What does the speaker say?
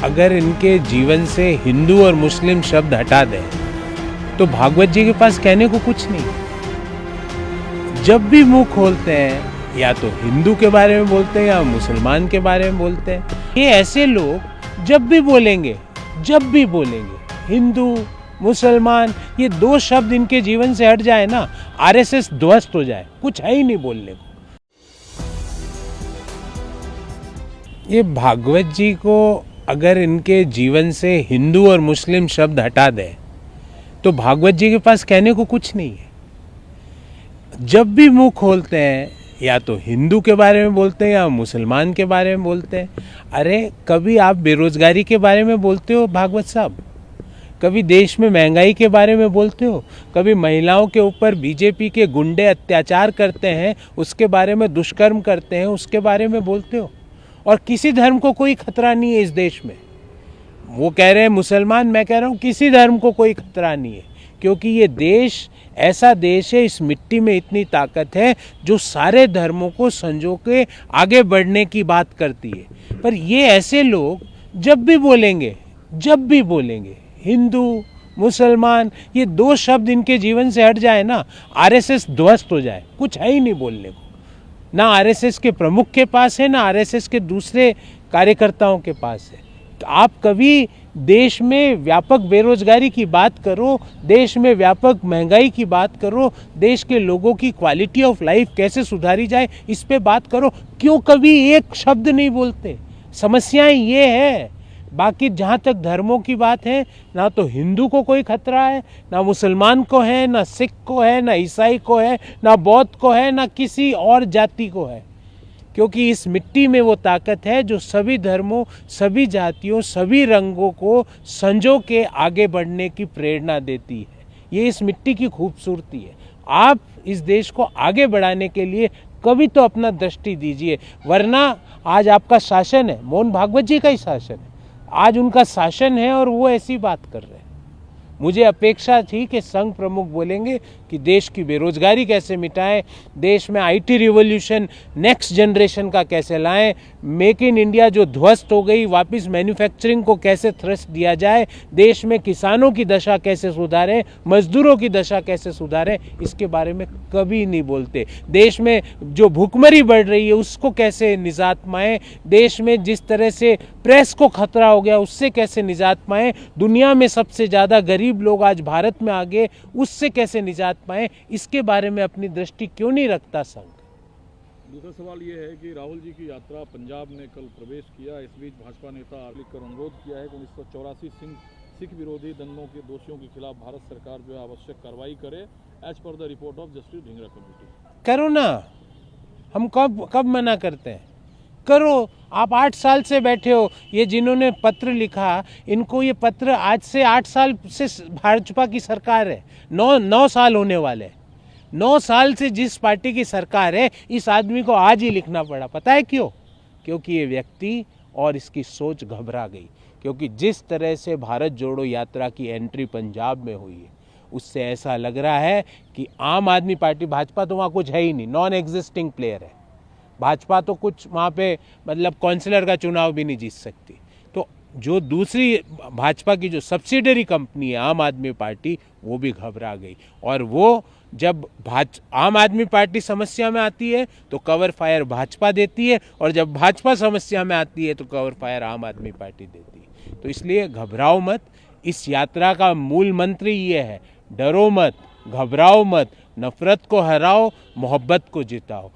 अगर इनके जीवन से हिंदू और मुस्लिम शब्द हटा दें तो भागवत जी के पास कहने को कुछ नहीं। जब भी मुंह खोलते हैं या तो हिंदू के बारे में बोलते हैं या मुसलमान के बारे में बोलते हैं। ये ऐसे लोग जब भी बोलेंगे हिंदू मुसलमान, ये दो शब्द इनके जीवन से हट जाए ना, आरएसएस ध्वस्त हो जाए, कुछ है ही नहीं बोलने को। ये भागवत जी को अगर इनके जीवन से हिंदू और मुस्लिम शब्द हटा दें तो भागवत जी के पास कहने को कुछ नहीं है। जब भी मुंह खोलते हैं या तो हिंदू के बारे में बोलते हैं या मुसलमान के बारे में बोलते हैं। अरे कभी आप बेरोजगारी के बारे में बोलते हो भागवत साहब? कभी देश में महंगाई के बारे में बोलते हो? कभी महिलाओं के ऊपर बीजेपी के गुंडे अत्याचार करते हैं, उसके बारे में दुष्कर्म करते हैं, उसके बारे में बोलते हो? और किसी धर्म को कोई खतरा नहीं है इस देश में। वो कह रहे हैं मुसलमान, मैं कह रहा हूँ किसी धर्म को कोई खतरा नहीं है, क्योंकि ये देश ऐसा देश है, इस मिट्टी में इतनी ताकत है जो सारे धर्मों को संजो के आगे बढ़ने की बात करती है। पर ये ऐसे लोग जब भी बोलेंगे हिंदू मुसलमान, ये दो शब्द इनके जीवन से हट जाए ना, आरएसएस ध्वस्त हो जाए, कुछ है ही नहीं बोलने को। ना आरएसएस के प्रमुख के पास है, ना आरएसएस के दूसरे कार्यकर्ताओं के पास है। तो आप कभी देश में व्यापक बेरोजगारी की बात करो, देश में व्यापक महंगाई की बात करो, देश के लोगों की क्वालिटी ऑफ लाइफ कैसे सुधारी जाए, इस पे बात करो। क्यों कभी एक शब्द नहीं बोलते? समस्याएं ये है। बाकी जहाँ तक धर्मों की बात है, ना तो हिंदू को कोई खतरा है, ना मुसलमान को है, ना सिख को है, ना ईसाई को है, ना बौद्ध को है, ना किसी और जाति को है। क्योंकि इस मिट्टी में वो ताकत है जो सभी धर्मों, सभी जातियों, सभी रंगों को संजो के आगे बढ़ने की प्रेरणा देती है। ये इस मिट्टी की खूबसूरती है। आप इस देश को आगे बढ़ाने के लिए कभी तो अपना दृष्टि दीजिए, वरना आज आपका शासन है, मोहन भागवत जी का ही शासन है, आज उनका शासन है और वो ऐसी बात कर रहे हैं। मुझे अपेक्षा थी कि संघ प्रमुख बोलेंगे कि देश की बेरोजगारी कैसे मिटाएं, देश में आईटी रिवॉल्यूशन नेक्स्ट जनरेशन का कैसे लाएं, मेक इन इंडिया जो ध्वस्त हो गई वापस मैन्युफैक्चरिंग को कैसे थ्रस्ट दिया जाए, देश में किसानों की दशा कैसे सुधारें, मजदूरों की दशा कैसे सुधारें, इसके बारे में कभी नहीं बोलते। देश में जो भूखमरी बढ़ रही है उसको कैसे निजात पाएं, देश में जिस तरह से प्रेस को खतरा हो गया उससे कैसे निजात पाएं, दुनिया में सबसे ज़्यादा गरीब लोग आज भारत में आ गए उससे कैसे निजात पाएं, इसके बारे में अपनी दृष्टि क्यों नहीं रखता संघ? दूसरा सवाल ये है कि राहुल जी की यात्रा पंजाब में कल प्रवेश किया। इस बीच भाजपा नेता लिखकर अनुरोध किया है कि 1984 सिख विरोधी दंगों के दोषियों के खिलाफ भारत सरकार जो है आवश्यक कार्रवाई करे, as per the report of justice Dhingra committee. करो ना, हम कब मना करते हैं? करो। आप 8 साल से बैठे हो। ये जिन्होंने पत्र लिखा, इनको ये पत्र आज से 8 साल से भाजपा की सरकार है, 9 साल होने वाले। 9 साल से जिस पार्टी की सरकार है, इस आदमी को आज ही लिखना पड़ा। पता है क्यों? क्योंकि ये व्यक्ति और इसकी सोच घबरा गई। क्योंकि जिस तरह से भारत जोड़ो यात्रा की एंट्री पंजाब में हुई है, उससे ऐसा लग रहा है कि आम आदमी पार्टी, भाजपा तो वहाँ कुछ है ही नहीं, नॉन एग्जिस्टिंग प्लेयर है। भाजपा तो कुछ वहाँ पे मतलब काउंसिलर का चुनाव भी नहीं जीत सकती। तो जो दूसरी भाजपा की जो सब्सिडरी कंपनी है आम आदमी पार्टी, वो भी घबरा गई। और वो जब आम आदमी पार्टी समस्या में आती है तो कवर फायर भाजपा देती है, और जब भाजपा समस्या में आती है तो कवर फायर आम आदमी पार्टी देती है। तो इसलिए घबराओ मत। इस यात्रा का मूल मंत्र ये है, डरो मत, घबराओ मत, नफरत को हराओ, मोहब्बत को जिताओ।